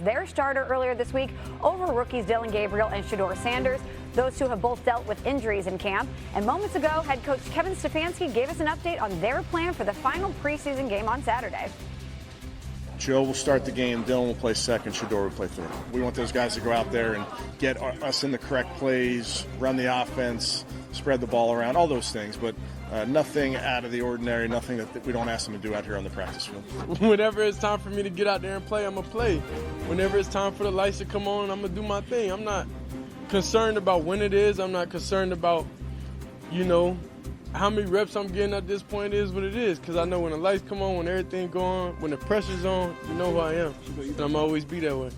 their starter earlier this week over rookies Dillon Gabriel and Shedeur Sanders. Those two have both dealt with injuries in camp. And moments ago, head coach Kevin Stefanski gave us an update on their plan for the final preseason game on Saturday. Joe will start the game, Dillon will play second, Shedeur will play third. We want those guys to go out there and get us in the correct plays, run the offense, spread the ball around, all those things. But nothing out of the ordinary, nothing that we don't ask them to do out here on the practice field. Whenever it's time for me to get out there and play, I'm going to play. Whenever it's time for the lights to come on, I'm going to do my thing. I'm not concerned about when it is. I'm not concerned about, how many reps I'm getting at this point. Is what it is, because I know when the lights come on, when everything go on, when the pressure's on, you know who I am. And I'm always be that way.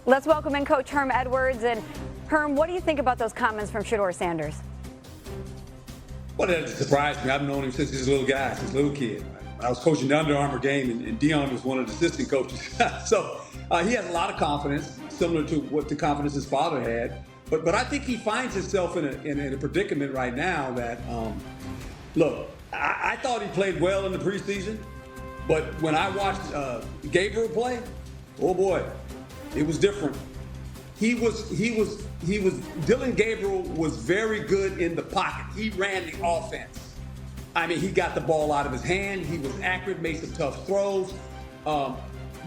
Let's welcome in Coach Herm Edwards. And Herm, what do you think about those comments from Shedeur Sanders? Well, that surprised me. I've known him since he was a little guy, since a little kid. I was coaching the Under Armour game, and Dion was one of the assistant coaches. So he has a lot of confidence, similar to what the confidence his father had. But I think he finds himself in a predicament right now that, look, I thought he played well in the preseason, but when I watched Gabriel play, oh boy, it was different. Dillon Gabriel was very good in the pocket. He ran the offense. I mean, he got the ball out of his hand. He was accurate, made some tough throws.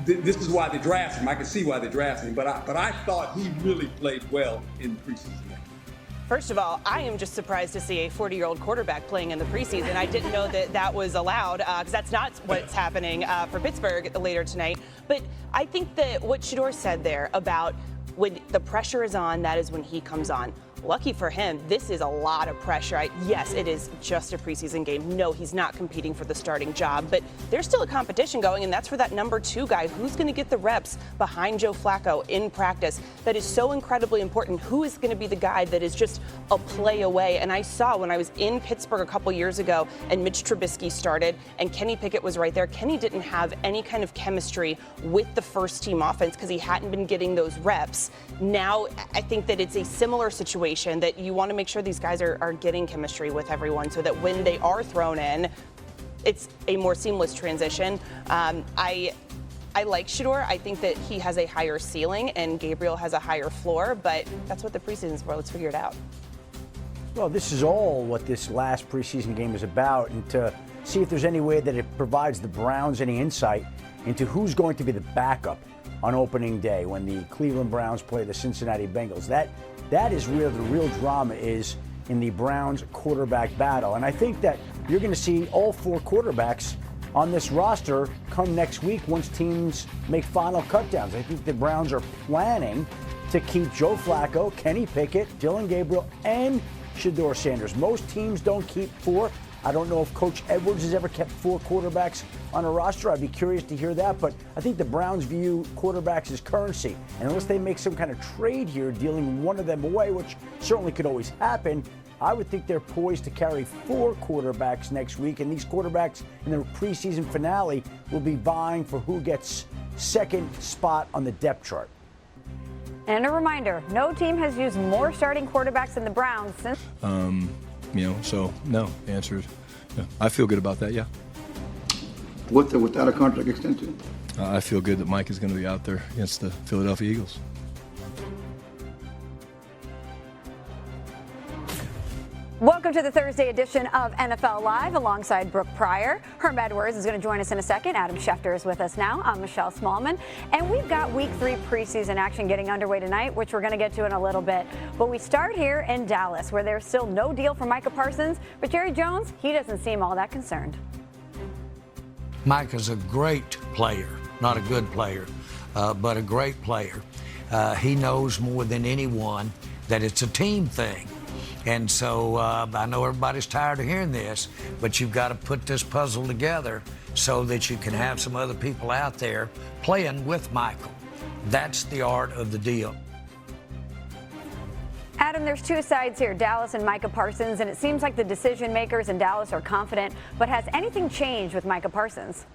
This is why they drafted him. I can see why they drafted him, but I thought he really played well in the preseason. First of all, I am just surprised to see a 40-year-old quarterback playing in the preseason. I didn't know that was allowed, because that's not what's happening for Pittsburgh later tonight. But I think that what Shedeur said there about when the pressure is on, that is when he comes on. Lucky for him, this is a lot of pressure. Yes, it is just a preseason game. No, he's not competing for the starting job, but there's still a competition going, and that's for that number 2 guy. Who's going to get the reps behind Joe Flacco in practice? That is so incredibly important. Who is going to be the guy that is just a play away? And I saw when I was in Pittsburgh a couple years ago and Mitch Trubisky started and Kenny Pickett was right there. Kenny didn't have any kind of chemistry with the first team offense because he hadn't been getting those reps. Now, I think that it's a similar situation that you want to make sure these guys are getting chemistry with everyone so that when they are thrown in, it's a more seamless transition. I like Shedeur. I think that he has a higher ceiling and Gabriel has a higher floor, but that's what the preseason's for. Let's figure it out. Well, this is all what this last preseason game is about, and to see if there's any way that it provides the Browns any insight into who's going to be the backup on opening day when the Cleveland Browns play the Cincinnati Bengals. That is where the real drama is in the Browns quarterback battle. And I think that you're going to see all 4 quarterbacks on this roster come next week once teams make final cutdowns. I think the Browns are planning to keep Joe Flacco, Kenny Pickett, Dillon Gabriel, and Shedeur Sanders. Most teams don't keep 4. I don't know if Coach Edwards has ever kept 4 quarterbacks on a roster. I'd be curious to hear that, but I think the Browns view quarterbacks as currency. And unless they make some kind of trade here, dealing one of them away, which certainly could always happen, I would think they're poised to carry 4 quarterbacks next week. And these quarterbacks in the preseason finale will be vying for who gets second spot on the depth chart. And a reminder, no team has used more starting quarterbacks than the Browns since... So no, the answer is no. I feel good about that, yeah. Without a contract extension? I feel good that Mike is going to be out there against the Philadelphia Eagles. Welcome to the Thursday edition of NFL Live alongside Brooke Pryor. Herm Edwards is going to join us in a second. Adam Schefter is with us now. I'm Michelle Smallman. And we've got Week 3 preseason action getting underway tonight, which we're going to get to in a little bit. But we start here in Dallas, where there's still no deal for Micah Parsons. But Jerry Jones, he doesn't seem all that concerned. Micah's a great player, not a good player, but a great player. He knows more than anyone that it's a team thing. And so I know everybody's tired of hearing this, but you've got to put this puzzle together so that you can have some other people out there playing with Michael. That's the art of the deal. Adam, there's 2 sides here, Dallas and Micah Parsons, and it seems like the decision makers in Dallas are confident. But has anything changed with Micah Parsons?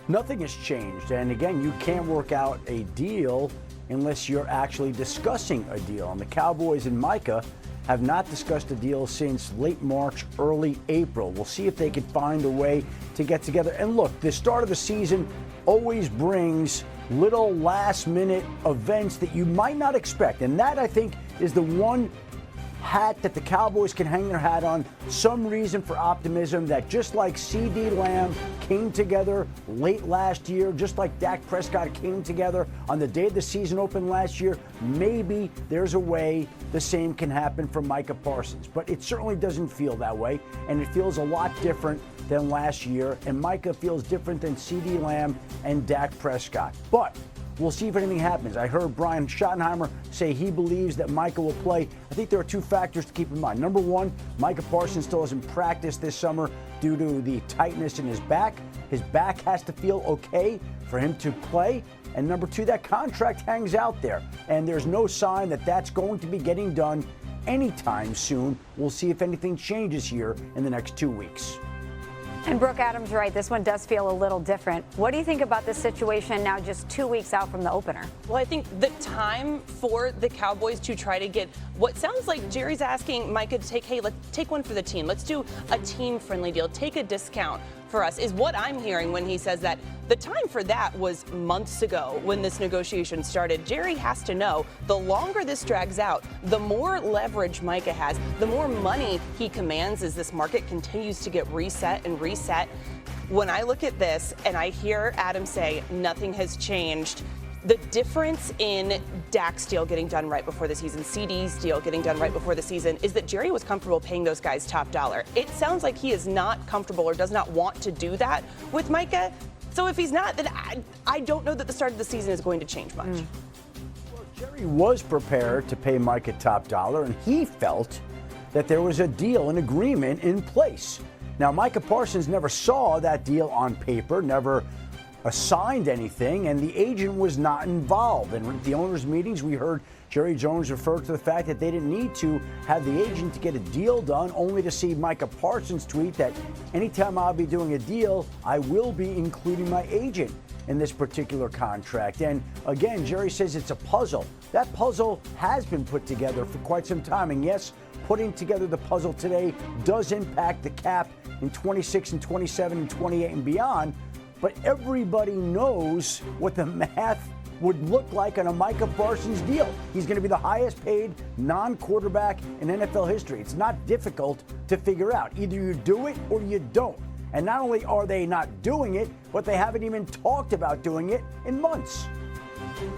Nothing has changed. And again, you can't work out a deal unless you're actually discussing a deal. And the Cowboys and Micah have not discussed a deal since late March, early April. We'll see if they can find a way to get together. And look, the start of the season, always brings little last-minute events that you might not expect. And that, I think, is the one hat that the Cowboys can hang their hat on, some reason for optimism that just like CeeDee Lamb came together late last year, just like Dak Prescott came together on the day the season opened last year, maybe there's a way the same can happen for Micah Parsons. But it certainly doesn't feel that way, and it feels a lot different than last year, and Micah feels different than CeeDee Lamb and Dak Prescott. But we'll see if anything happens. I heard Brian Schottenheimer say he believes that Micah will play. I think there are two factors to keep in mind. Number one, Micah Parsons still hasn't practiced this summer due to the tightness in his back. His back has to feel okay for him to play. And number two, that contract hangs out there. And there's no sign that that's going to be getting done anytime soon. We'll see if anything changes here in the next 2 weeks. And Brooke, Adams right. This one does feel a little different. What do you think about this situation now just 2 weeks out from the opener? Well, I think the time for the Cowboys to try to get what sounds like Jerry's asking Micah to take, hey, let's take one for the team. Let's do a team-friendly deal. Take a discount for us, is what I'm hearing when he says that. The time for that was months ago when this negotiation started. Jerry has to know the longer this drags out, the more leverage Micah has, the more money he commands as this market continues to get reset and reset. When I look at this and I hear Adam say nothing has changed, the difference in Dak's deal getting done right before the season, CD's deal getting done right before the season, is that Jerry was comfortable paying those guys top dollar. It sounds like he is not comfortable or does not want to do that with Micah. So if he's not, then I don't know that the start of the season is going to change much. Well, Jerry was prepared to pay Micah top dollar, and he felt that there was a deal, an agreement in place. Now, Micah Parsons never saw that deal on paper, never assigned anything, and the agent was not involved. And at the owners' meetings, we heard Jerry Jones refer to the fact that they didn't need to have the agent to get a deal done, only to see Micah Parsons tweet that anytime I'll be doing a deal, I will be including my agent in this particular contract. And again, Jerry says it's a puzzle. That puzzle has been put together for quite some time. And yes, putting together the puzzle today does impact the cap in 26 and 27 and 28 and beyond. But everybody knows what the math would look like on a Micah Parsons deal. He's going to be the highest paid non-quarterback in NFL history. It's not difficult to figure out. Either you do it or you don't. And not only are they not doing it, but they haven't even talked about doing it in months.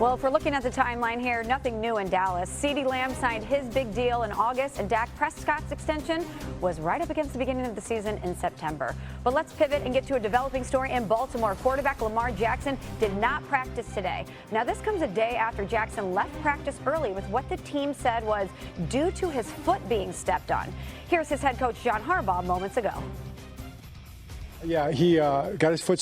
Well, if we're looking at the timeline here, nothing new in Dallas. CeeDee Lamb signed his big deal in August, and Dak Prescott's extension was right up against the beginning of the season in September. But let's pivot and get to a developing story in Baltimore. Quarterback Lamar Jackson did not practice today. Now, this comes a day after Jackson left practice early with what the team said was due to his foot being stepped on. Here's his head coach, John Harbaugh, moments ago. Yeah, he got his foot